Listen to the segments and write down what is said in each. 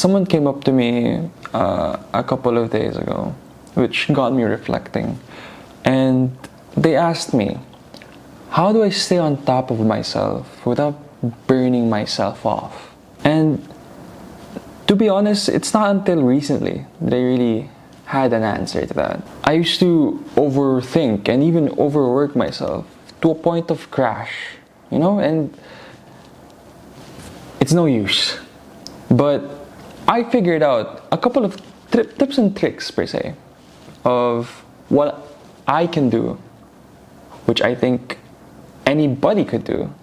someone came up to me a couple of days ago, which got me reflecting. And they asked me, how do I stay on top of myself without burning myself off? And to be honest, it's not until recently that I really had an answer to that. I used to overthink and even overwork myself to a point of crash, and it's no use. But I figured out a couple of tips and tricks, per se, of what I can do, which I think anybody could do,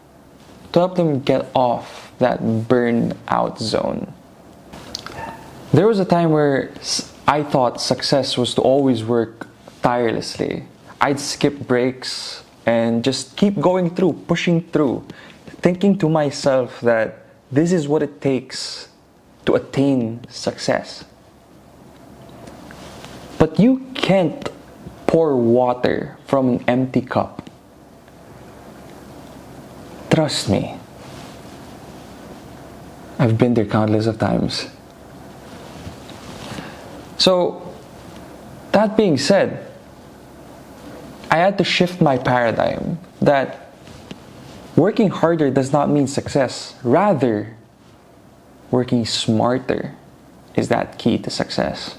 to help them get off that burnout zone. There was a time where I thought success was to always work tirelessly. I'd skip breaks and just keep going through, pushing through, thinking to myself that this is what it takes to attain success. But you can't pour water from an empty cup. Trust me. I've been there countless of times. So, that being said, I had to shift my paradigm that working harder does not mean success. Rather, working smarter is that key to success.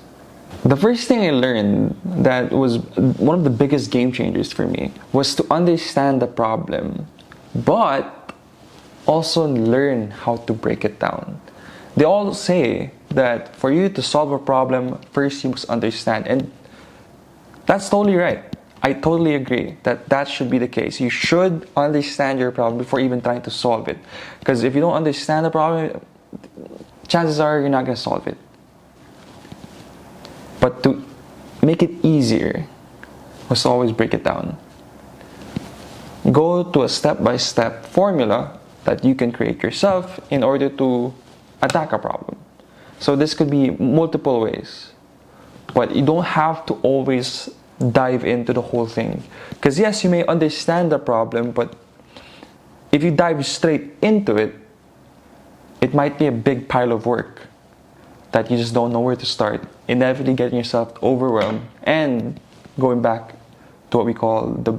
The first thing I learned that was one of the biggest game changers for me was to understand the problem, but also learn how to break it down. They all say that for you to solve a problem, first you must understand. And that's totally right. I totally agree that should be the case. You should understand your problem before even trying to solve it. Because if you don't understand the problem, chances are you're not going to solve it. But to make it easier, must always break it down. Go to a step-by-step formula that you can create yourself in order to attack a problem. So this could be multiple ways, but you don't have to always dive into the whole thing. Because yes, you may understand the problem, but if you dive straight into it, it might be a big pile of work that you just don't know where to start, inevitably getting yourself overwhelmed and going back to what we call the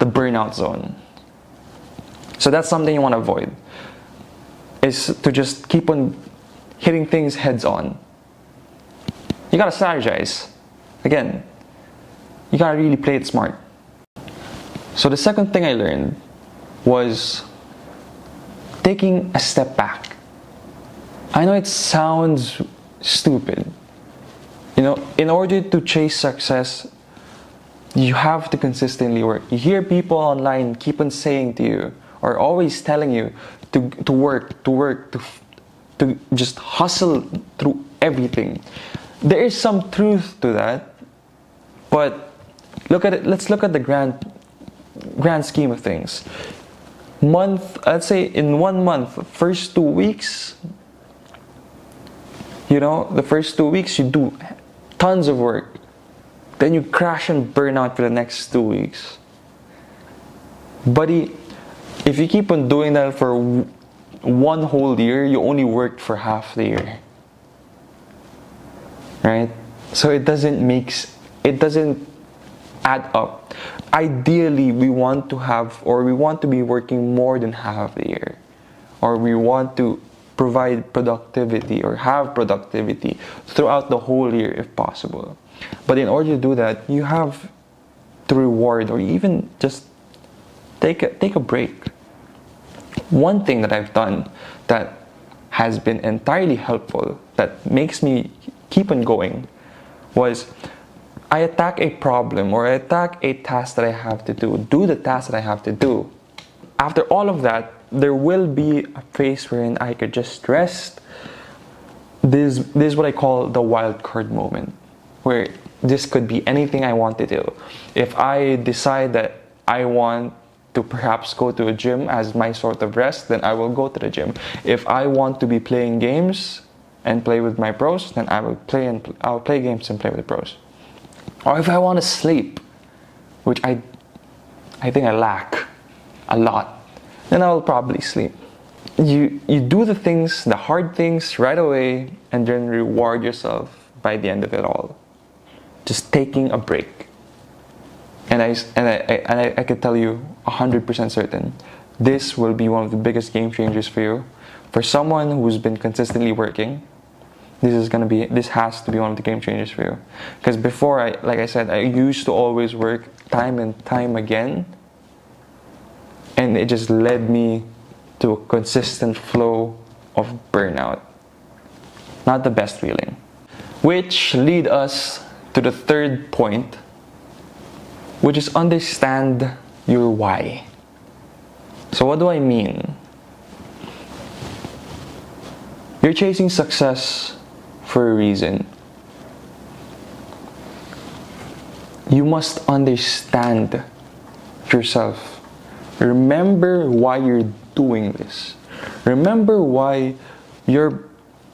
burnout zone. So that's something you want to avoid, is to just keep on hitting things heads on. You gotta strategize. Again, you gotta really play it smart. So the second thing I learned was taking a step back. I know it sounds stupid. In order to chase success, you have to consistently work. You hear people online keep on saying to you, or always telling you to work, to just hustle through everything. There is some truth to that, but let's look at the grand scheme of things. Let's say in 1 month, first 2 weeks, the first 2 weeks you do tons of work. Then you crash and burn out for the next 2 weeks. Buddy, if you keep on doing that for 1 whole year, you only worked for half the year. Right? So it doesn't add up. Ideally, we want to be working more than half the year. Or we want to provide productivity or have productivity throughout the whole year if possible. But in order to do that, you have to reward or even just take a break. One thing that I've done that has been entirely helpful, that makes me keep on going, was I attack a problem or I attack a task that I have to do the task that I have to do. After all of that, there will be a phase wherein I could just rest. This is what I call the wild card moment, where this could be anything I want to do. If I decide that I want to perhaps go to a gym as my sort of rest, then I will go to the gym. If I want to be playing games and play with my bros, then I'll play games and play with the bros. Or if I want to sleep, which I think I lack a lot, then I will probably sleep. you do the things, the hard things right away, and then reward yourself by the end of it all. Just taking a break. And I can tell you 100% certain, this will be one of the biggest game changers for you. For someone who's been consistently working, this has to be one of the game changers for you. Because before, like I said, I used to always work time and time again, and it just led me to a consistent flow of burnout. Not the best feeling. Which lead us to the third point, which is understand your why. So what do I mean? You're chasing success for a reason. You must understand yourself. Remember why you're doing this. Remember why you're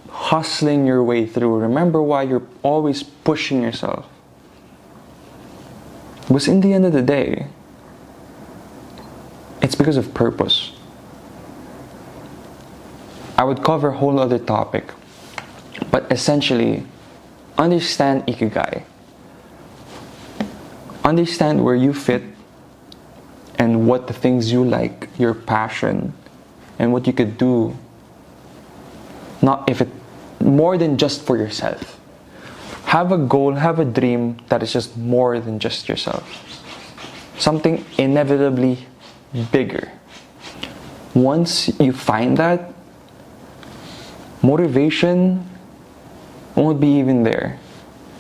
hustling your way through. Remember why you're always pushing yourself. Because in the end of the day, it's because of purpose. I would cover a whole other topic, but essentially, understand Ikigai. Understand where you fit and what the things you like, your passion, and what you could do. More than just for yourself. Have a goal, have a dream that is just more than just yourself. Something inevitably bigger. Once you find that, motivation won't be even there.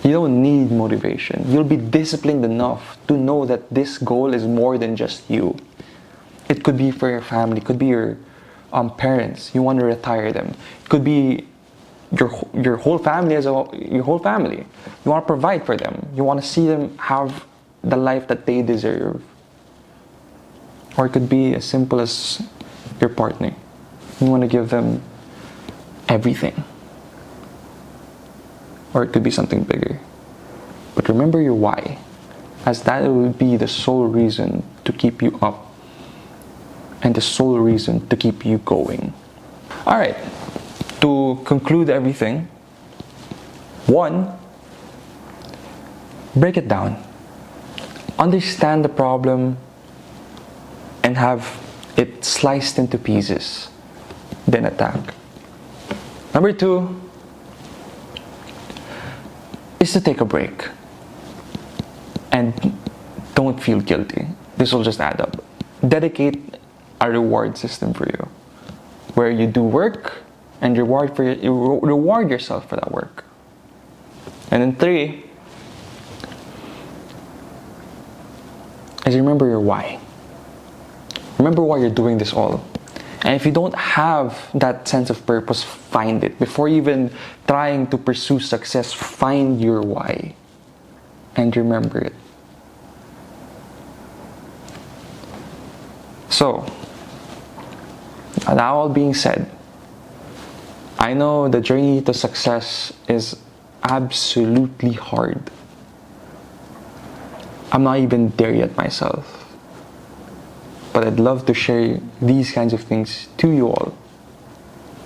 You don't need motivation. You'll be disciplined enough to know that this goal is more than just you. It could be for your family, it could be your parents. You want to retire them. It could be your whole family your whole family. You want to provide for them. You want to see them have the life that they deserve. Or it could be as simple as your partner. You want to give them everything. Or it could be something bigger. But remember your why, as that will be the sole reason to keep you up and the sole reason to keep you going. Alright, to conclude everything, 1, break it down. Understand the problem and have it sliced into pieces, then attack. Number 2 is to take a break and don't feel guilty. This will just add up. Dedicate a reward system for you where you do work and you reward yourself for that work. And then 3 is remember your why. Remember why you're doing this all. And if you don't have that sense of purpose, find it. Before even trying to pursue success, find your why and remember it. So, now all being said, I know the journey to success is absolutely hard. I'm not even there yet myself. But I'd love to share these kinds of things to you all,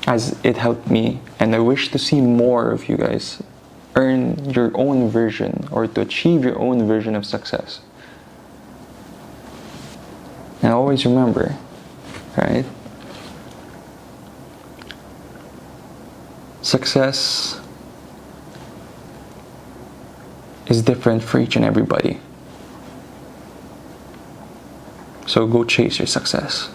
as it helped me, and I wish to see more of you guys earn your own version or to achieve your own version of success. And always remember, right? Success is different for each and everybody. So go chase your success.